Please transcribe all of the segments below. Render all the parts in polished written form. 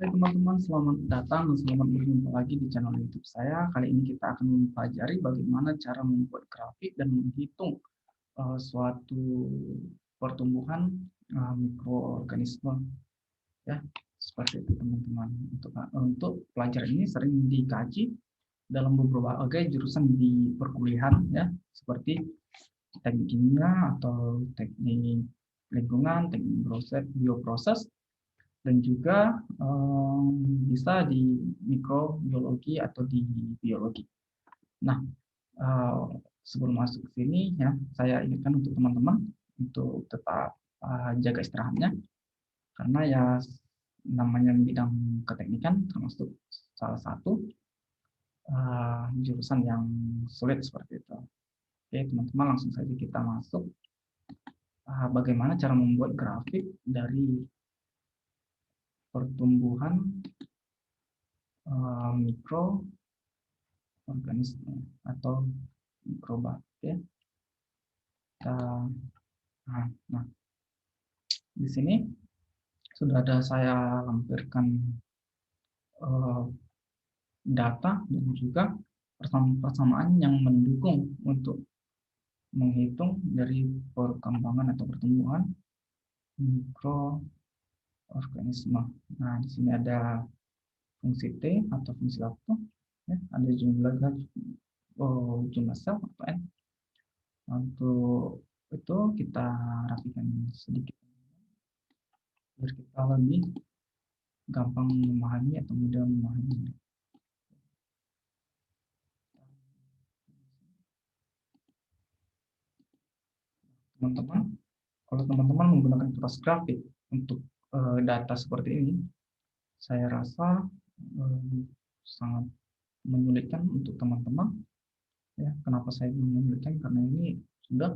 Hai teman-teman, selamat datang dan selamat berjumpa lagi di channel YouTube saya. Kali ini kita akan mempelajari bagaimana cara membuat grafik dan menghitung suatu pertumbuhan mikroorganisme, ya seperti itu teman-teman. Untuk pelajaran ini sering dikaji dalam berbagai jurusan di perkuliahan, ya seperti teknik kimia atau teknik lingkungan, teknik bioproses, dan juga bisa di mikrobiologi atau di biologi. Nah, sebelum masuk ke sini ya, saya ingatkan untuk teman-teman untuk tetap jaga istirahatnya, karena ya namanya bidang keteknikan termasuk salah satu jurusan yang sulit seperti itu. Oke, teman-teman, langsung saja kita masuk. Bagaimana cara membuat grafik dari pertumbuhan mikroorganisme atau mikroba, ya. Nah, di sini sudah ada saya lampirkan data dan juga persamaan yang mendukung untuk menghitung dari perkembangan atau pertumbuhan mikroorganisme. Nah, di sini ada fungsi T atau fungsi waktu, ya, ada jumlah sel atau N. Untuk itu kita rapikan sedikit biar kita lebih gampang memahami atau mudah memahami. Teman-teman, kalau teman-teman menggunakan keras grafik untuk data seperti ini, saya rasa sangat menyulitkan untuk teman-teman. Ya, kenapa saya menyulitkan? Karena ini sudah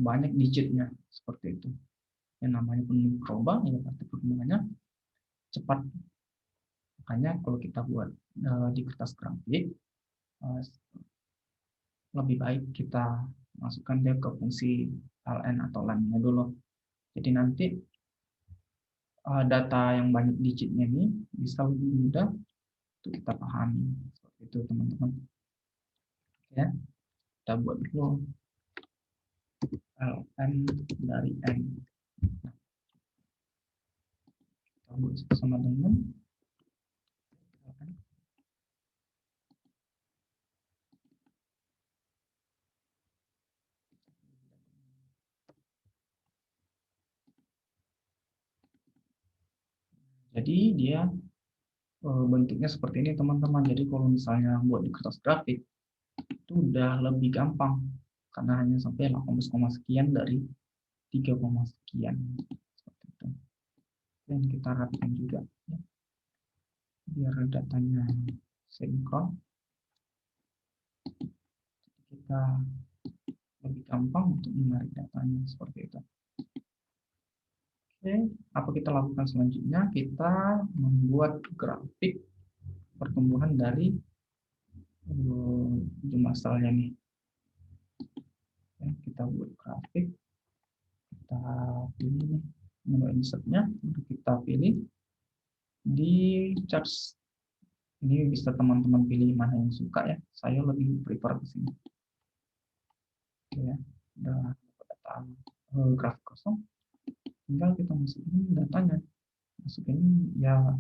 banyak digitnya seperti itu. Yang namanya pun mikroba, ya pasti perkembangannya cepat. Makanya kalau kita buat di kertas grafik, lebih baik kita masukkan dia ke fungsi ln atau len-nya dulu. Jadi nanti data yang banyak digitnya ini bisa lebih mudah untuk kita pahami. Seperti itu teman-teman. Ya, kita buat dulu ln dari n. Kita buat sama dengan jadi dia bentuknya seperti ini teman-teman. Jadi kalau misalnya buat di kertas grafik itu udah lebih gampang karena hanya sampai 18, sekian dari 3, sekian seperti itu. Dan kita rapikan juga ya, biar datanya sinkron. Kita lebih gampang untuk menarik datanya seperti itu. Oke, apa kita lakukan selanjutnya? Kita membuat grafik pertumbuhan dari jumlah selnya nih. Kita buat grafik, kita pilih menu insertnya, kita pilih di charts. Ini bisa teman-teman pilih mana yang suka ya. Saya lebih prefer ke sini. Ya, udah data grafik kosong. Tinggal kita masukin datanya. Masukin ya,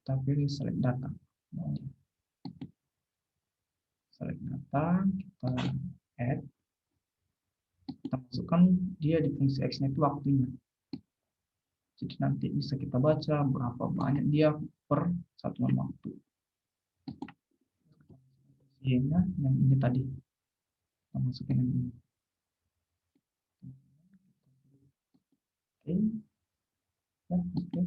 kita pilih select data. Select data, kita add. Kita masukkan dia di fungsi X-nya itu waktunya. Jadi nanti bisa kita baca berapa banyak dia per satuan waktu. Y-nya yang ini tadi. Kita masukin yang ini. Oke. Ya, oke.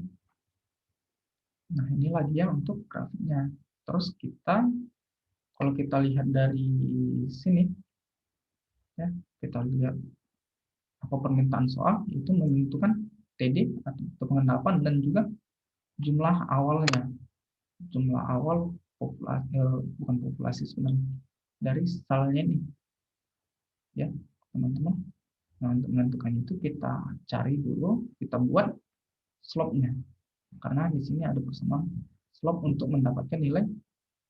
Nah, inilah dia untuk grafiknya. Terus kita, kalau kita lihat dari sini, ya, kita lihat apa permintaan soal, itu menentukan TD atau pengendapan dan juga jumlah awalnya. Jumlah awal populasi, bukan populasi sebenarnya, dari salnya ini. Ya, teman-teman. Nah, untuk menentukan itu kita cari dulu, kita buat slope-nya. karena di sini ada persamaan slope untuk mendapatkan nilai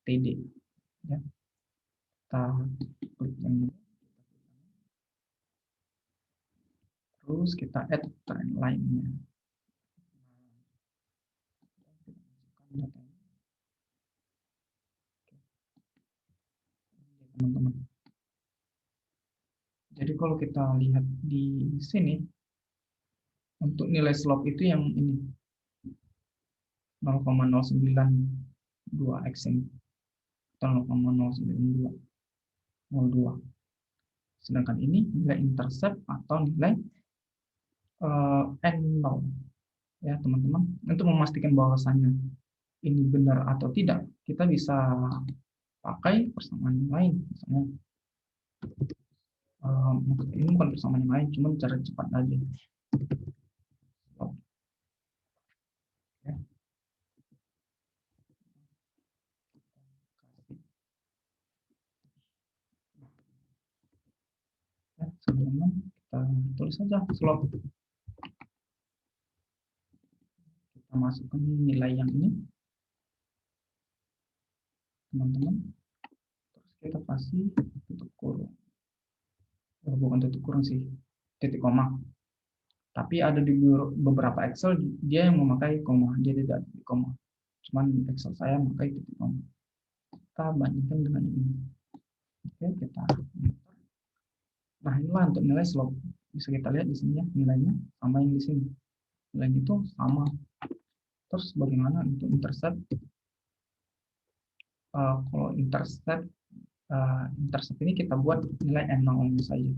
TD. Ya. Kita klik yang ini, terus kita add trend line-nya. Teman-teman. Jadi kalau kita lihat di sini, untuk nilai slope itu yang ini 0,092 x ini atau 0,09202. Sedangkan ini nilai intercept atau nilai N0 ya teman-teman. Untuk memastikan bahwasannya ini benar atau tidak, kita bisa pakai persamaan yang lain. Misalnya ini bukan persamaan yang lain, cuma cara cepat aja. Ya. Ya, sebelumnya kita tulis saja slope. Kita masukkan nilai yang ini, teman-teman. Terus kita kasih tutup kurung. Bukan tutup kurung sih, titik koma. Tapi ada di beberapa Excel dia yang memakai koma, dia tidak titik koma. Cuman Excel saya memakai titik koma. Kita bandingkan dengan ini. Oke, kita enter. Nah, inilah untuk nilai slope. Bisa kita lihat di sini ya, nilainya sama yang di sini. Nilainya itu sama. Terus bagaimana untuk intercept? Kalau intercept ini kita buat nilai N0 saja.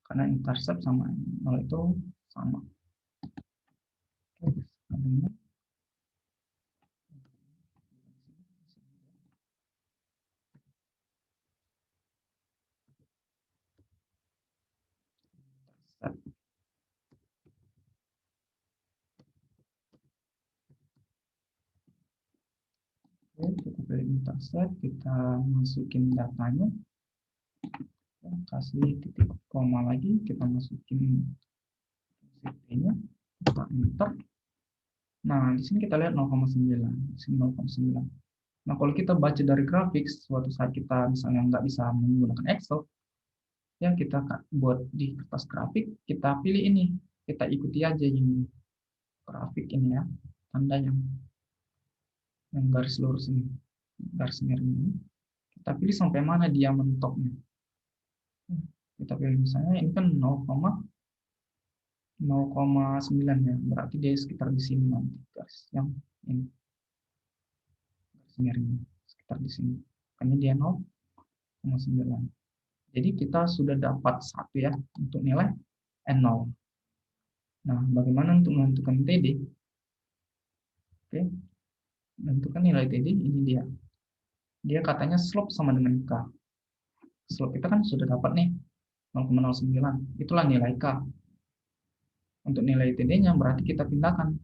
Karena intercept sama N0 itu sama. Oke, selanjutnya. Oke, kita pilih intercept, kita masukin datanya, kasih titik koma lagi, kita masukin CP-nya, kita enter. Nah, di sini kita lihat 0,9, di sini 0,9. Nah, kalau kita baca dari grafik, suatu saat kita misalnya nggak bisa menggunakan Excel, ya kita buat di kertas grafik, kita pilih ini, kita ikuti aja ini grafik ini ya, tanda yang garis lurus ini, garis miring ini. Kita pilih sampai mana dia mentoknya. Kita pilih misalnya ini kan 0,9 ya, berarti dia sekitar di sini nanti garis yang ini garis miringnya sekitar di sini. Makanya dia 0,9. Jadi kita sudah dapat satu ya untuk nilai N0. Nah, bagaimana untuk menentukan TD? Oke, menentukan nilai TD ini dia. Dia katanya slope sama dengan K. Slope kita kan sudah dapat nih 0,09. Itulah nilai K. Untuk nilai TD-nya berarti kita pindahkan.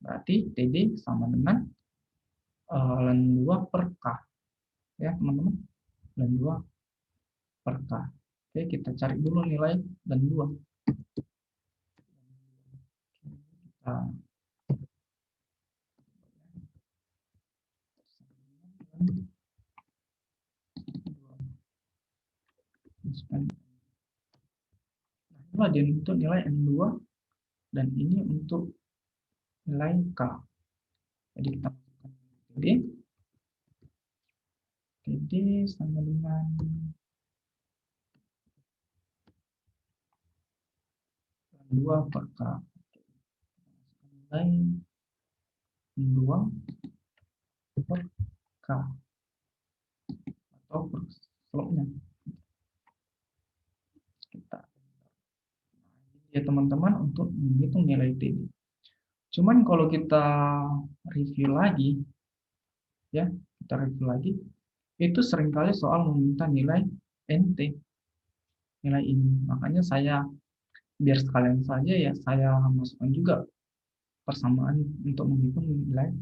Berarti TD sama dengan ln 2 per K. Ya, teman-teman. Ln 2 per K. Oke, kita cari dulu nilai ln 2. Kita Nah, dia untuk nilai N2 dan ini untuk nilai K. Jadi kita masukkan TD sama dengan N2 per K. Nilai N2 per K atau per slope-nya. Kita ya teman-teman untuk menghitung nilai TD. Cuman kalau kita review lagi, ya kita review lagi, itu seringkali soal meminta nilai NT, nilai ini. Makanya saya biar sekalian saja ya saya masukkan juga persamaan untuk menghitung nilai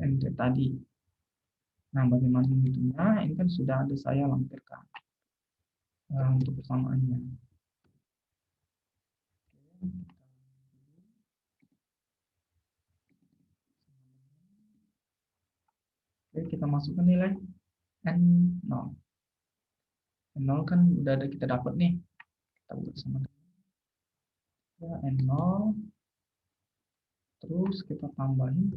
NT tadi. Nah, bagaimana menghitungnya? Ini kan sudah ada saya lampirkan untuk persamaannya. Oke, kita masukkan nilai N0. N0 kan udah ada kita dapat nih. Kita buat sama ya, N0. Terus kita tambahin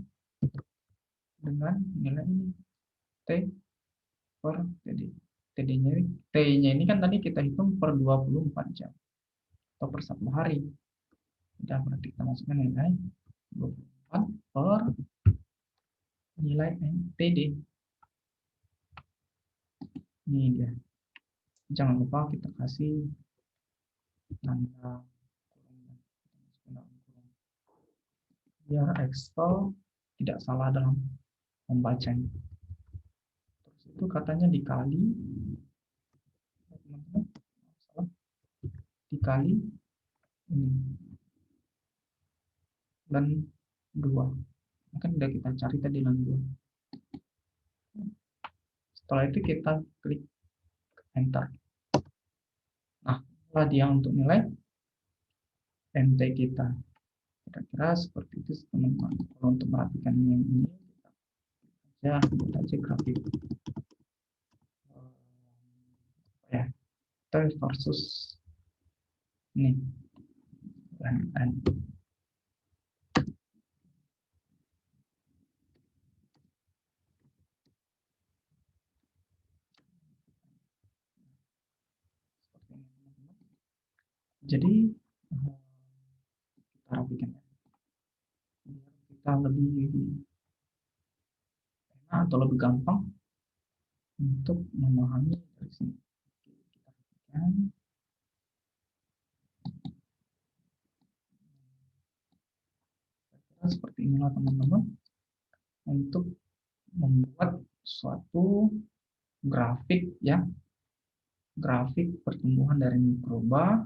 dengan nilai ini. T per TD. T-nya ini kan tadi kita hitung per 24 jam. Atau per 1 hari. Udah berarti kita masukkan nilai 24 per nilai TD. Ini dia. Jangan lupa kita kasih tanda kurung biar Excel tidak salah dalam membacanya. Terus itu katanya dikali, teman-teman, dikali ini dan 2. Kan udah kita cari tadi dan 2. Setelah itu kita klik enter. Nah, itulah dia untuk nilai NT kita. Kira-kira seperti itu teman-teman. Kalau untuk merapikan yang ini, kita buat aja grafik ya, T versus ini N. Jadi kita rapikan ya, biar kita lebih enak atau lebih gampang untuk memahami dari sini. Kita rapikan. Seperti inilah teman-teman untuk membuat suatu grafik ya, grafik pertumbuhan dari mikroba,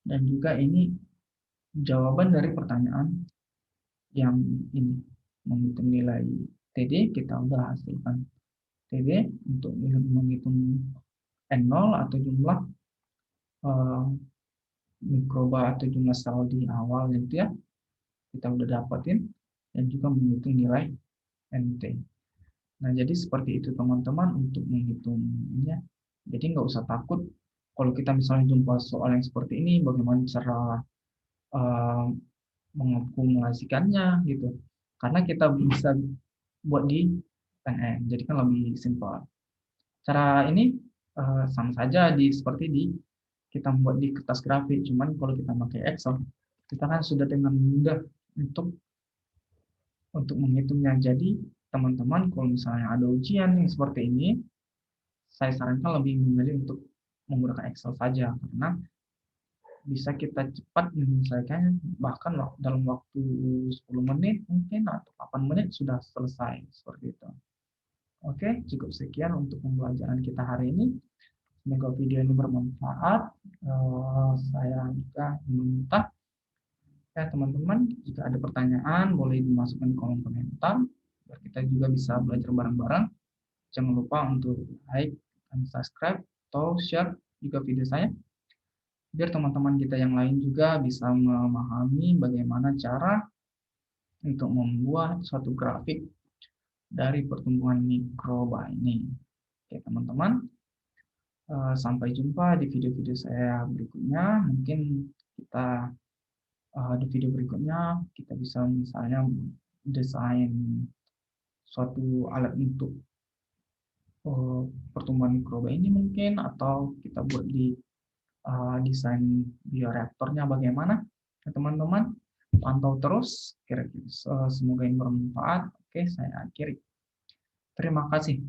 dan juga ini jawaban dari pertanyaan yang ini menghitung nilai TD. Kita udah hasilkan TD untuk menghitung N0 atau jumlah mikroba atau jumlah sel di awal itu ya, kita udah dapetin, dan juga menghitung nilai NT. Nah, jadi seperti itu teman-teman untuk menghitungnya. Jadi nggak usah takut kalau kita misalnya jumpa soal yang seperti ini, bagaimana cara mengakumulasikannya gitu. Karena kita bisa buat di PNN, jadi kan lebih simpel. Cara ini sama saja seperti kita buat di kertas grafik, cuman kalau kita pakai Excel, kita kan sudah dengan mudah untuk menghitungnya. Jadi teman-teman kalau misalnya ada ujian yang seperti ini, saya sarankan lebih memilih untuk menggunakan Excel saja, karena bisa kita cepat menyelesaikannya, bahkan dalam waktu 10 menit mungkin atau 8 menit sudah selesai seperti itu. Oke, cukup sekian untuk pembelajaran kita hari ini. Semoga video ini bermanfaat. Saya juga meminta ya teman-teman, jika ada pertanyaan boleh dimasukkan di kolom komentar biar kita juga bisa belajar bareng-bareng. Jangan lupa untuk like dan subscribe atau share juga video saya, biar teman-teman kita yang lain juga bisa memahami bagaimana cara untuk membuat suatu grafik dari pertumbuhan mikroba ini. Oke teman-teman, sampai jumpa di video-video saya berikutnya. Mungkin kita di video berikutnya kita bisa misalnya desain suatu alat untuk pertumbuhan mikroba ini mungkin, atau kita buat di desain bioreaktornya bagaimana ya teman-teman. Pantau terus, kira-kira semoga ini bermanfaat. Oke, saya akhiri. Terima kasih.